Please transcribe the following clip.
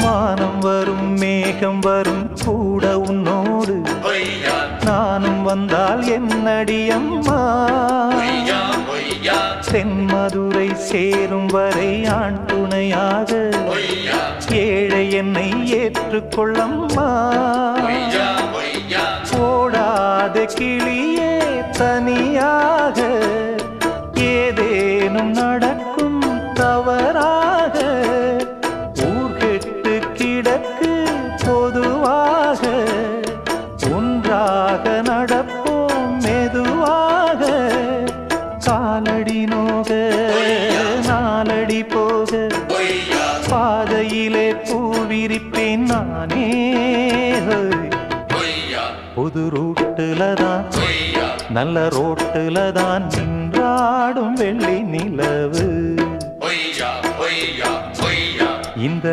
வானம் வரும் மேகம் வரும் கூட உன்னோடு நானும் வந்தால் என்னடியம்மா தென்மதுரை சேரும் வரை ஆண் துணையாக ஏழை என்னை ஏற்றுக்கொள்ளம்மா ஓடாத கிளியே தனியாக ஏதேனும் நடக்கும் தவறாக ஊர்கெட்டு கிடக்கு பொதுவாக ஒன்றாக நடப்போம் மெதுவாக காலடி நோக நாலடி போக பாதையிலே பூவிரிப்பேன் நானே புது ரூட்டுல தான் நல்ல ரோட்டுல தான் நின்றாடும் வெள்ளி நிலவு இந்த